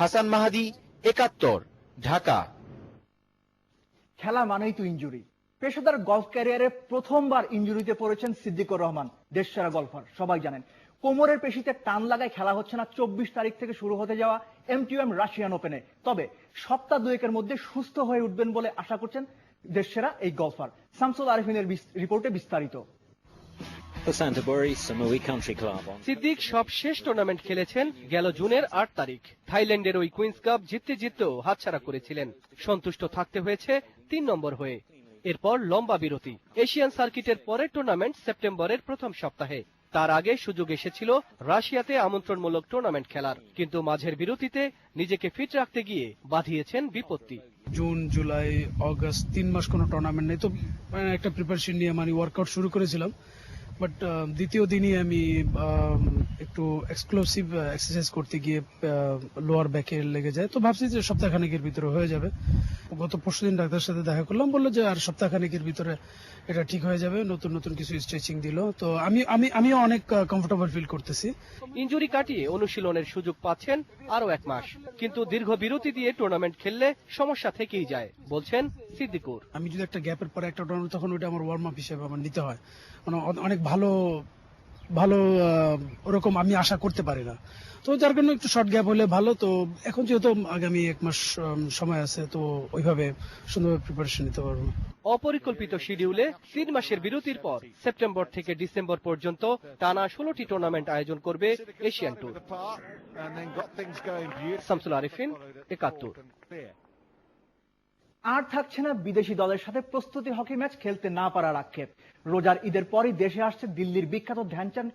হাসান মাহাদি, ৭১, ঢাকা। খেলা মানেই তো ইনজুরি। পেশাদার গলফ ক্যারিয়ারে প্রথমবার ইনজুরিতে পড়েছেন সিদ্দিকুর রহমান, দেশসেরা গলফার। সবাই জানেন কোমরের পেশিতে টান লাগায় খেলা হচ্ছে না ২৪ তারিখ থেকে শুরু হতে যাওয়া MTM রাশিয়ান ওপেনে। তবে সপ্তাহ দুয়েকের মধ্যে সুস্থ হয়ে উঠবেন বলে আশা করছেন দেশসেরা এই গলফার। শামসুল আরিফিনের রিপোর্টে বিস্তারিত। সিদ্দিক সব শেষ টুর্নামেন্ট খেলেছেন গেল জুনের ৮ তারিখ। থাইল্যান্ডের ওই কুইন্স কাপ জিততেও হাতছাড়া করেছিলেন। সন্তুষ্ট থাকতে হয়েছে ৩ নম্বর হয়ে। এরপর লম্বা বিরতি। এশিয়ান সার্কিটের পরের টুর্নামেন্ট সেপ্টেম্বরের প্রথম সপ্তাহে। তার আগে সুযোগ এসেছিল রাশিয়াতে আমন্ত্রণমূলক টুর্নামেন্ট খেলার, কিন্তু মাঝের বিরতিতে নিজেকে ফিট রাখতে গিয়ে বাঁধিয়েছেন বিপত্তি। জুন, জুলাই, অগস্ট ৩ মাস কোনো টুর্নামেন্ট নেই, তো একটা প্রিপারেশন নিয়ে ওয়ার্কআউট শুরু করেছিলাম। বাট দ্বিতীয় দিনই আমি একটু এক্সক্লুসিভ এক্সারসাইজ করতে গিয়ে লোয়ার ব্যাকে লেগে যায়। তো ভাবছি যে সপ্তাহখানেকের ভিতরে হয়ে যাবে। গত পরশুদিন ডাক্তারের সাথে দেখা করলাম, বললো যে আর সপ্তাহখানেকের ভিতরে এটা ঠিক হয়ে যাবে। নতুন নতুন কিছু স্ট্রেচিং দিল, তো আমিও অনেক কমফোর্টেবল ফিল করতেছি। ইনজুরি কাটিয়ে অনুশীলনের সুযোগ পাচ্ছেন আরো ১ মাস, কিন্তু দীর্ঘ বিরতি দিয়ে টুর্নামেন্ট খেললে সমস্যা থেকেই যায় বলছেন সিদ্দিকুর। আমি যদি একটা গ্যাপের পরে একটা টুর্নামেন্ট, তখন ওইটা আমার ওয়ার্ম আপ হিসেবে আমার নিতে হয়। অনেক ভালো ওরকম আমি আশা করতে পারি না, তো যার কারণে একটু শর্ট গ্যাপ হলে ভালো। তো এখন যেহেতু আগামী ১ মাস সময় আছে, তো ওইভাবে সুন্দরভাবে প্রিপারেশন নিতে পারবো। অপরিকল্পিত শিডিউলে ৩ মাসের বিরতির পর সেপ্টেম্বর থেকে ডিসেম্বর পর্যন্ত টানা ১৬টি টুর্নামেন্ট আয়োজন করবে এশিয়ান ট্যুর। শামসুল আরিফিন, ৭১। আর থাকছে না বিদেশি দলের সাথে প্রস্তুতি হকি ম্যাচ খেলতে না পারার আক্ষেপ। রোজার ঈদের পরই দেশে আসছে দিল্লির বিখ্যাত ধ্যানচাঁদ